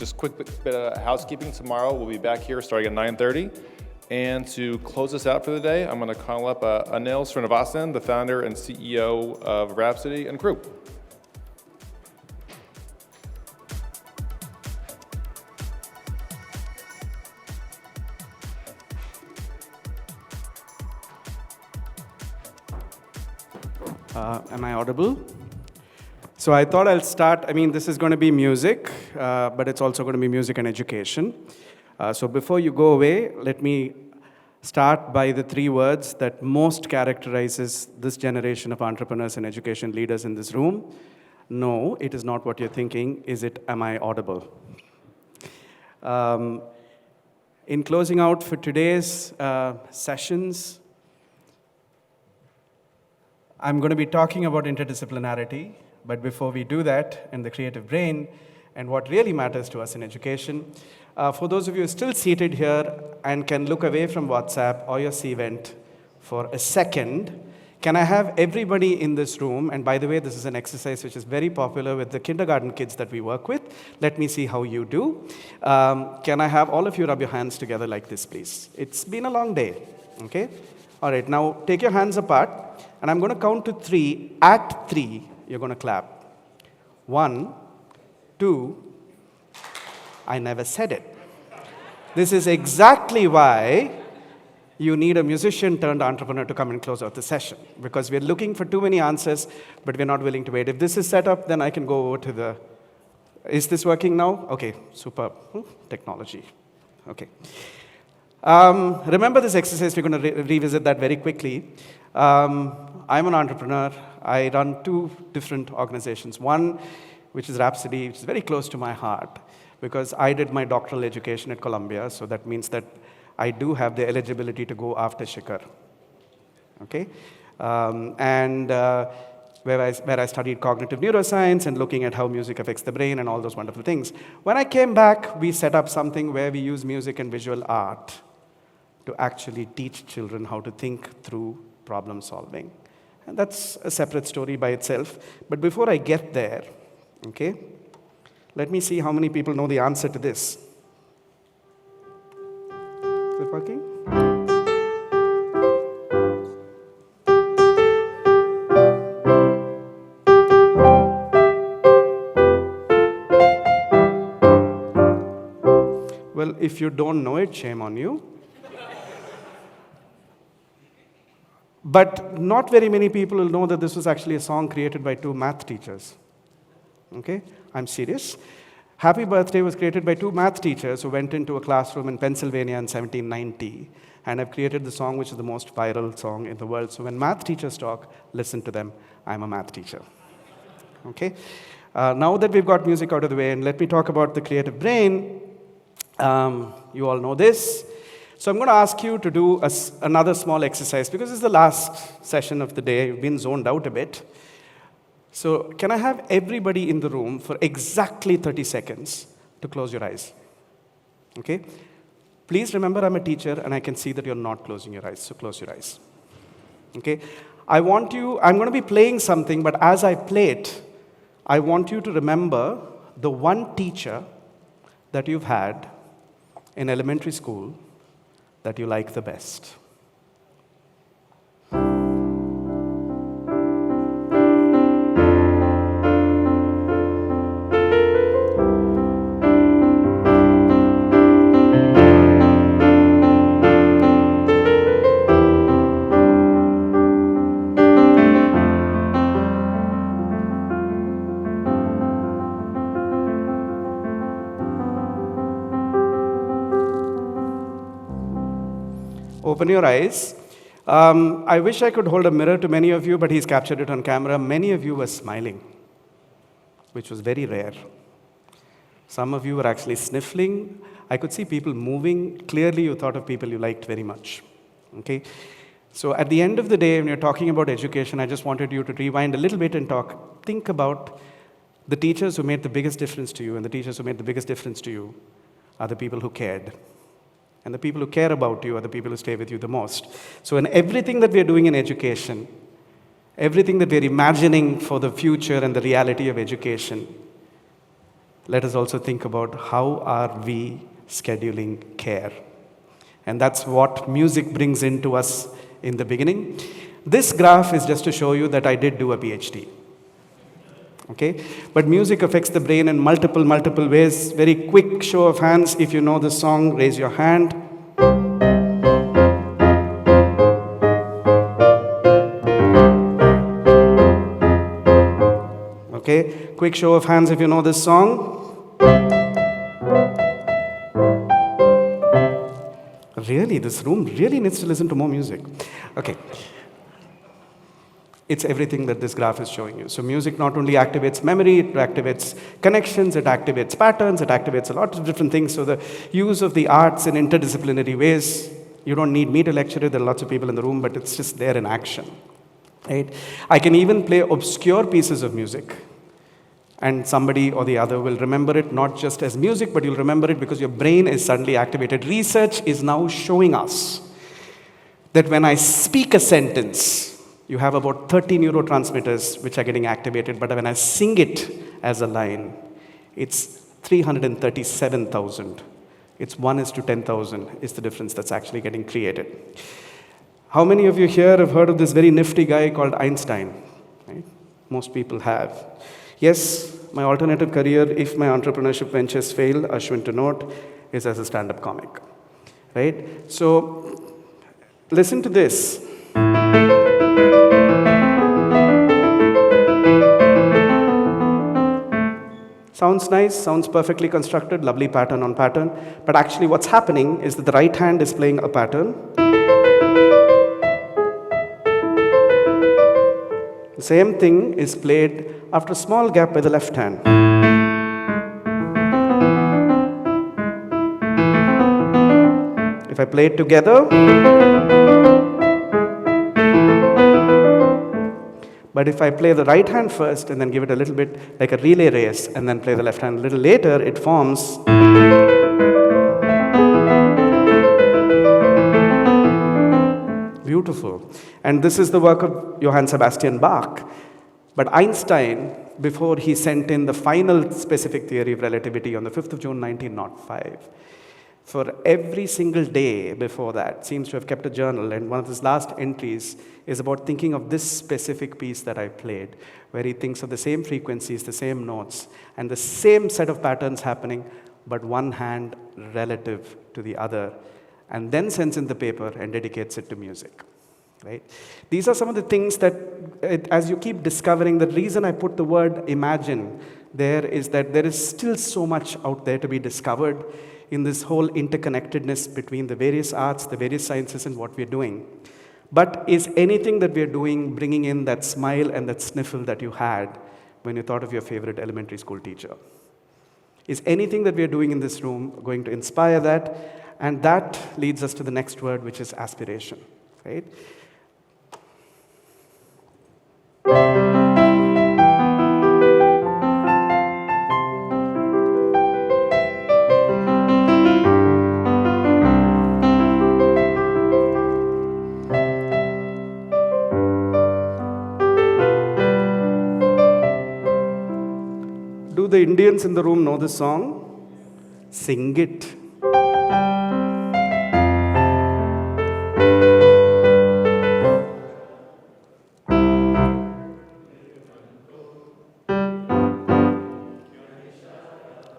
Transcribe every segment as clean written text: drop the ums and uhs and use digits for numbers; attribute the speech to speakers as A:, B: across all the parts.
A: just quick bit of housekeeping. Tomorrow we'll be back here starting at 9:30. And to close us out for the day, I'm going to call up Anil Srinivasan, the founder and CEO of Rhapsody and Crew.
B: Am I audible? So I thought I'll start, this is going to be music, but it's also going to be music and education. So before you go away, let me start by the 3 words that most characterizes this generation of entrepreneurs and education leaders in this room. No, it is not what you're thinking. Is it, am I audible? In closing out for today's sessions, I'm going to be talking about interdisciplinarity, but before we do that, and the creative brain, and what really matters to us in education, for those of you still seated here and can look away from WhatsApp or your Cvent for a second, can I have everybody in this room, and by the way, this is an exercise which is very popular with the kindergarten kids that we work with. Let me see how you do. Can I have all of you rub your hands together like this, please? It's been a long day, okay? All right, now take your hands apart, and I'm going to count to 3. At 3, you're going to clap. 1, 2, I never said it. This is exactly why you need a musician turned entrepreneur to come and close out the session, because we're looking for too many answers, but we're not willing to wait. If this is set up, then I can go over to the... Is this working now? Okay, superb. Technology. Okay. Remember this exercise, we're going to revisit that very quickly. I'm an entrepreneur. I run 2 different organizations. One, which is Rhapsody, which is very close to my heart, because I did my doctoral education at Columbia, so that means that I do have the eligibility to go after Shikhar. Okay? Where I studied cognitive neuroscience and looking at how music affects the brain and all those wonderful things. When I came back, we set up something where we use music and visual art to actually teach children how to think through problem solving. And that's a separate story by itself. But before I get there, okay, let me see how many people know the answer to this. Is it working? Well, if you don't know it, shame on you. But not very many people will know that this was actually a song created by 2 math teachers. Okay? I'm serious. Happy Birthday was created by 2 math teachers who went into a classroom in Pennsylvania in 1790 and have created the song which is the most viral song in the world. So when math teachers talk, listen to them. I'm a math teacher. Okay? Now that we've got music out of the way, and let me talk about the creative brain. You all know this. So I'm going to ask you to do another small exercise, because this is the last session of the day. You've been zoned out a bit. So can I have everybody in the room for exactly 30 seconds to close your eyes? Okay? Please remember I'm a teacher, and I can see that you're not closing your eyes, so close your eyes. Okay? I'm going to be playing something, but as I play it, I want you to remember the one teacher that you've had in elementary school that you like the best. Open your eyes. I wish I could hold a mirror to many of you, but he's captured it on camera. Many of you were smiling, which was very rare. Some of you were actually sniffling. I could see people moving. Clearly, you thought of people you liked very much. Okay? So at the end of the day, when you're talking about education, I just wanted you to rewind a little bit and think about the teachers who made the biggest difference to you, and the teachers who made the biggest difference to you are the people who cared. And the people who care about you are the people who stay with you the most. So in everything that we're doing in education, everything that we're imagining for the future and the reality of education, let us also think about how are we scheduling care. And that's what music brings into us in the beginning. This graph is just to show you that I did do a PhD. Okay? But music affects the brain in multiple ways. Very quick show of hands. If you know this song, raise your hand. Okay? Quick show of hands if you know this song. Really, this room really needs to listen to more music. Okay. It's everything that this graph is showing you. So music not only activates memory, it activates connections, it activates patterns, it activates a lot of different things. So the use of the arts in interdisciplinary ways, you don't need me to lecture it, there are lots of people in the room, but it's just there in action. Right? I can even play obscure pieces of music, and somebody or the other will remember it not just as music, but you'll remember it because your brain is suddenly activated. Research is now showing us that when I speak a sentence, you have about 30 neurotransmitters which are getting activated, but when I sing it as a line, it's 337,000. It's 1:10,000 is the difference that's actually getting created. How many of you here have heard of this very nifty guy called Einstein? Right? Most people have. Yes, my alternative career, if my entrepreneurship ventures fail, Ashwin to note, is as a stand-up comic. Right? So, listen to this. Sounds nice, sounds perfectly constructed, lovely pattern on pattern. But actually what's happening is that the right hand is playing a pattern. The same thing is played after a small gap by the left hand. If I play it together, but if I play the right hand first and then give it a little bit like a relay race and then play the left hand a little later, it forms. Beautiful. And this is the work of Johann Sebastian Bach. But Einstein, before he sent in the final specific theory of relativity on the 5th of June 1905, for every single day before that, seems to have kept a journal, and one of his last entries is about thinking of this specific piece that I played, where he thinks of the same frequencies, the same notes, and the same set of patterns happening, but one hand relative to the other, and then sends in the paper and dedicates it to music. Right? These are some of the things that, as you keep discovering, the reason I put the word imagine there is that there is still so much out there to be discovered in this whole interconnectedness between the various arts, the various sciences, and what we're doing. But is anything that we're doing bringing in that smile and that sniffle that you had when you thought of your favorite elementary school teacher? Is anything that we're doing in this room going to inspire that? And that leads us to the next word, which is aspiration. Right? Do the Indians in the room know this song? Sing it.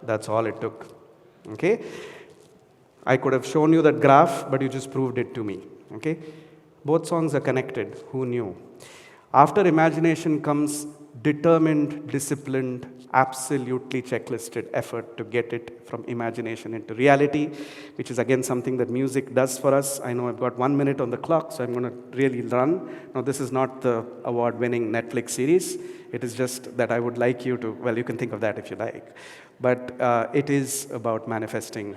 B: That's all it took. Okay? I could have shown you that graph, but you just proved it to me. Okay? Both songs are connected. Who knew? After imagination comes determined, disciplined, absolutely checklisted effort to get it from imagination into reality, which is again something that music does for us. I know I've got 1 minute on the clock, so I'm going to really run. Now, this is not the award-winning Netflix series. It is just that I would like you to, well, you can think of that if you like. But it is about manifesting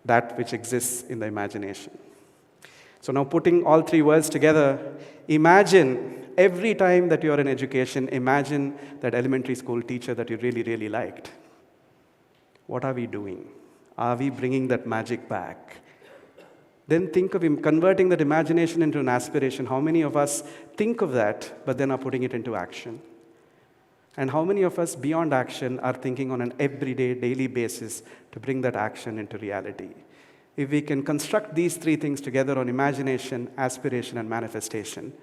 B: that which exists in the imagination. So now putting all three words together, imagine every time that you're in education, imagine that elementary school teacher that you really, really liked. What are we doing? Are we bringing that magic back? Then think of converting that imagination into an aspiration. How many of us think of that, but then are putting it into action? And how many of us beyond action are thinking on an everyday, daily basis to bring that action into reality? If we can construct these three things together on imagination, aspiration, and manifestation,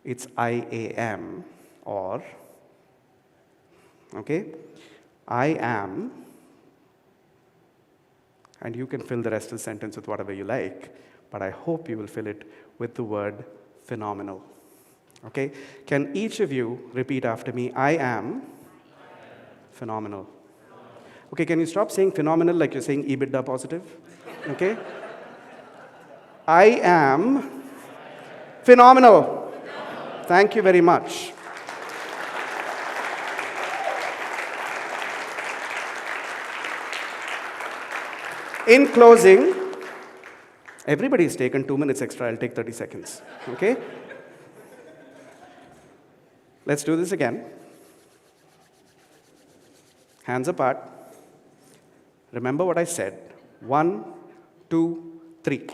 B: it's IAM, or, okay, I am, and you can fill the rest of the sentence with whatever you like, but I hope you will fill it with the word phenomenal. Okay? Can each of you repeat after me? I am phenomenal. Okay, can you stop saying phenomenal like you're saying EBITDA positive? Okay? I am phenomenal. Thank you very much. In closing, everybody's taken 2 minutes extra. I'll take 30 seconds. Okay? Let's do this again. Hands apart. Remember what I said. 1, 2, 3.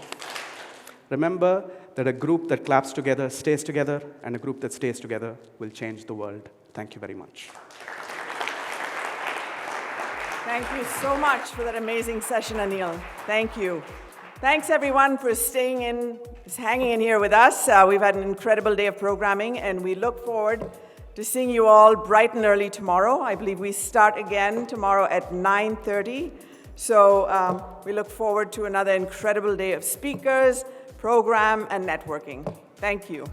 B: Remember that a group that claps together stays together, and a group that stays together will change the world. Thank you very much.
C: Thank you so much for that amazing session, Anil. Thank you. Thanks, everyone, for staying in, hanging in here with us. We've had an incredible day of programming, and we look forward to seeing you all bright and early tomorrow. I believe we start again tomorrow at 9:30. So we look forward to another incredible day of speakers, program, and networking. Thank you.